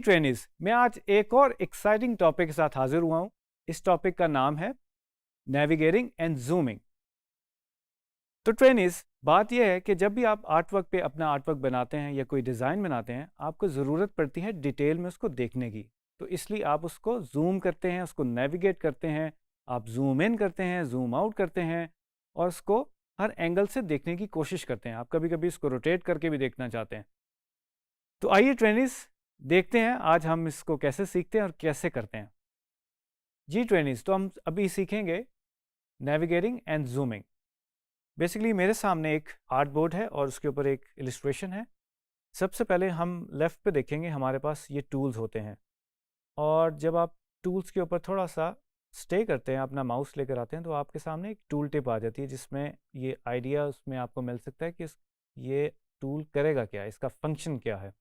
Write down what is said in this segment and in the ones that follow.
Trainees, मैं आज एक और एक्साइटिंग टॉपिक के साथ हाजिर हुआ हूं। इस टॉपिक का नाम है नेविगेटिंग एंड जूमिंग। तो ट्रेनिज, बात यह है कि जब भी आप आर्ट वर्क पे अपना आर्ट वर्क बनाते हैं या कोई डिज़ाइन बनाते हैं, आपको ज़रूरत पड़ती है डिटेल में उसको देखने की। तो इसलिए आप उसको जूम करते हैं, उसको नेविगेट करते हैं, आप जूम इन करते हैं, जूम आउट करते हैं और उसको हर एंगल से देखने की कोशिश करते हैं। आप कभी कभी इसको रोटेट करके भी देखना चाहते हैं। तो आइए ट्रेनिज, देखते हैं आज हम इसको कैसे सीखते हैं और कैसे करते हैं। जी ट्रेनिज, तो हम अभी सीखेंगे नेविगेटिंग एंड जूमिंग। बेसिकली मेरे सामने एक आर्ट बोर्ड है और उसके ऊपर एक इलिस्ट्रेशन है। सबसे पहले हम लेफ़्ट पे देखेंगे, हमारे पास ये टूल्स होते हैं। और जब आप टूल्स के ऊपर थोड़ा सा स्टे करते हैं, अपना माउस लेकर आते हैं, तो आपके सामने एक टूल टिप आ जाती है जिसमें ये आइडिया उसमें आपको मिल सकता है कि ये टूल करेगा क्या, इसका फंक्शन क्या है।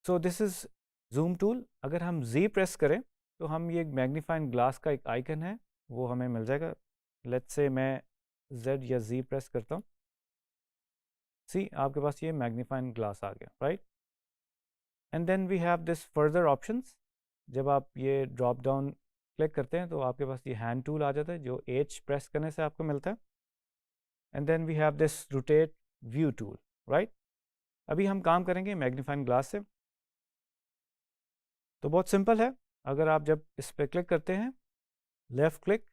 So this is zoom tool. अगर हम जी प्रेस करें तो हम ये मैग्नीफाइंग ग्लास का एक आइकन है वो हमें मिल जाएगा। लेट्स से मैं Z या Z प्रेस करता हूँ, सी आपके पास ये मैग्नीफाइंग ग्लास आ गया, right. And then we have this further options. जब आप ये ड्रॉप डाउन क्लिक करते हैं तो आपके पास ये हैंड टूल आ जाता है जो H प्रेस करने से आपको मिलता है। And then we have this rotate view tool, right. अभी हम काम करेंगे मैग्नीफाइंग ग्लास से। तो बहुत सिंपल है, अगर आप जब इस पर क्लिक करते हैं लेफ़्ट क्लिक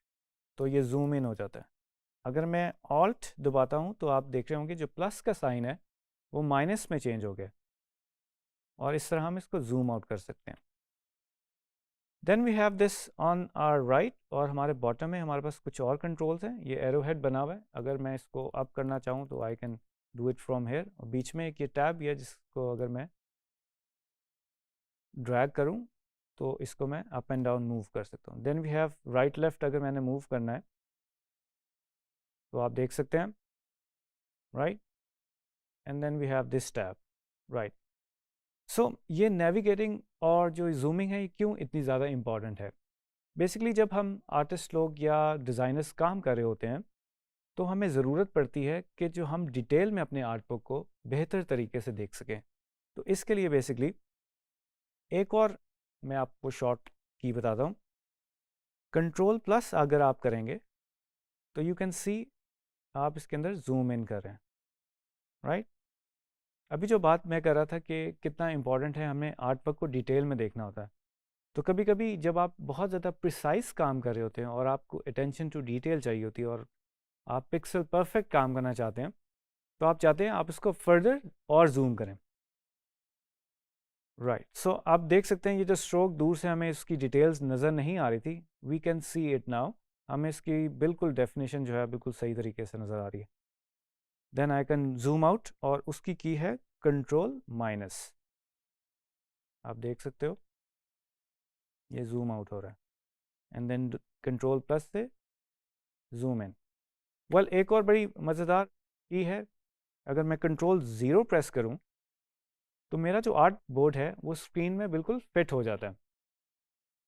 तो ये जूम इन हो जाता है। अगर मैं ऑल्ट दबाता हूँ तो आप देख रहे होंगे जो प्लस का साइन है वो माइनस में चेंज हो गया और इस तरह हम इसको जूम आउट कर सकते हैं। Then we have this on our right और हमारे बॉटम में हमारे पास कुछ और कंट्रोल्स हैं। ये एरो हेड बना हुआ है, अगर मैं इसको अप करना चाहूँ तो I can do it from here. और बीच में एक ये टैब है जिसको अगर मैं ड्रैग करूँ तो इसको मैं अप एंड डाउन मूव कर सकता हूँ। Then we have right left, अगर मैंने मूव करना है तो आप देख सकते हैं, right. And then we have this tab, right. So ये नेविगेटिंग और जो जूमिंग है ये क्यों इतनी ज़्यादा इम्पॉर्टेंट है। बेसिकली जब हम आर्टिस्ट लोग या डिज़ाइनर्स काम कर रहे होते हैं तो हमें ज़रूरत पड़ती है कि जो हम डिटेल में अपने आर्ट वर्क को बेहतर तरीके से देख सकें। तो इसके लिए बेसिकली एक और मैं आपको शॉर्ट की बताता हूँ। कंट्रोल प्लस अगर आप करेंगे तो यू कैन सी आप इसके अंदर जूम इन कर रहे हैं, राइट। अभी जो बात मैं कर रहा था कि कितना इम्पॉर्टेंट है हमें आर्ट वर्क को डिटेल में देखना होता है। तो कभी कभी जब आप बहुत ज़्यादा प्रिसाइज काम कर रहे होते हैं और आपको अटेंशन टू डिटेल चाहिए होती है और आप पिक्सल परफेक्ट काम करना चाहते हैं, तो आप चाहते हैं आप इसको फर्दर और जूम करें, राइट। सो आप देख सकते हैं ये जो स्ट्रोक दूर से हमें इसकी डिटेल्स नज़र नहीं आ रही थी, we can see it now. हमें इसकी बिल्कुल डेफिनेशन जो है बिल्कुल सही तरीके से नज़र आ रही है। Then I can zoom out और उसकी की है कंट्रोल माइनस। आप देख सकते हो ये जूम आउट हो रहा है। एंड देन कंट्रोल प्लस से जूम इन। वेल, एक और बड़ी मज़ेदार की है, अगर मैं कंट्रोल ज़ीरो प्रेस करूं तो मेरा जो आर्ट बोर्ड है वो स्क्रीन में बिल्कुल फिट हो जाता है।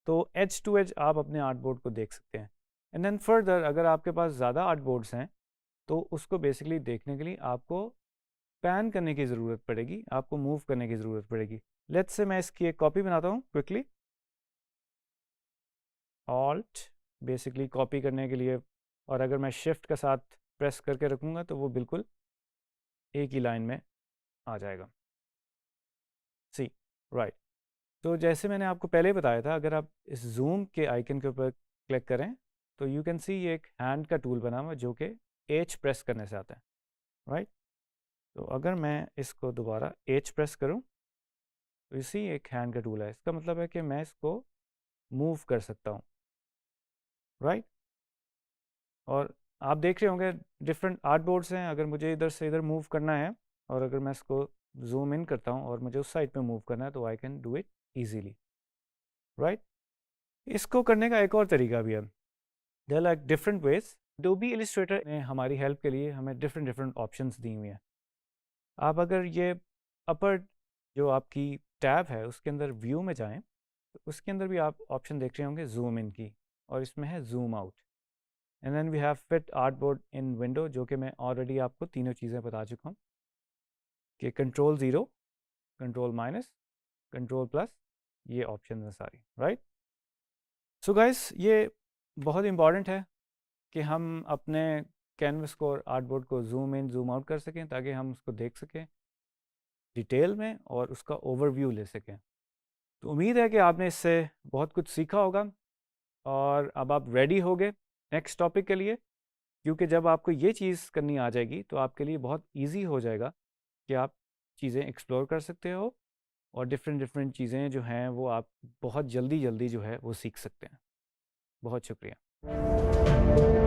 तो एज टू एज आप अपने आर्ट बोर्ड को देख सकते हैं। एंड देन फर्दर अगर आपके पास ज़्यादा आर्ट बोर्ड्स हैं तो उसको बेसिकली देखने के लिए आपको पैन करने की ज़रूरत पड़ेगी, आपको मूव करने की ज़रूरत पड़ेगी। लेट्स से मैं इसकी एक कॉपी बनाता हूँ क्विकली। ऑल्ट बेसिकली कॉपी करने के लिए, और अगर मैं शिफ्ट के साथ प्रेस करके रखूँगा तो वो बिल्कुल एक ही लाइन में आ जाएगा, सी, राइट। तो जैसे मैंने आपको पहले बताया था, अगर आप इस जूम के आइकन के ऊपर क्लिक करें तो यू कैन सी ये एक हैंड का टूल बना हुआ जो कि एच प्रेस करने से आता है, राइट। तो अगर मैं इसको दोबारा एच प्रेस करूं तो इसी एक हैंड का टूल है, इसका मतलब है कि मैं इसको मूव कर सकता हूं, राइट। और आप देख रहे होंगे डिफरेंट आर्ट बोर्ड्स हैं। अगर मुझे इधर से इधर मूव करना है और अगर मैं इसको जूम इन करता हूं और मुझे उस साइड पे मूव करना है तो I can do it easily, right. इसको करने का एक और तरीका भी है, there like different ways. Adobe Illustrator ने हमारी हेल्प के लिए हमें डिफरेंट डिफरेंट ऑप्शंस दी हुई हैं। आप अगर ये अपर जो आपकी टैब है उसके अंदर व्यू में जाएं तो उसके अंदर भी आप ऑप्शन देख रहे होंगे जूम इन की, और इसमें है zoom out. And then we have fit art board in window, जो कि मैं ऑलरेडी आपको तीनों चीज़ें बता चुका हूँ कि control zero, control minus control plus ये ऑप्शन है सारी, राइट। सो गाइस, ये बहुत इम्पॉर्टेंट है कि हम अपने कैनवस को और आर्टबोर्ड को जूम इन जूम आउट कर सकें ताकि हम उसको देख सकें डिटेल में और उसका ओवरव्यू ले सकें। तो उम्मीद है कि आपने इससे बहुत कुछ सीखा होगा और अब आप रेडी हो गए नेक्स्ट टॉपिक के लिए, क्योंकि जब आपको ये चीज़ करनी आ जाएगी तो आपके लिए बहुत ईजी हो जाएगा कि आप चीज़ें एक्सप्लोर कर सकते हो और डिफरेंट डिफरेंट चीज़ें जो हैं वो आप बहुत जल्दी जल्दी जो है वो सीख सकते हैं। बहुत शुक्रिया।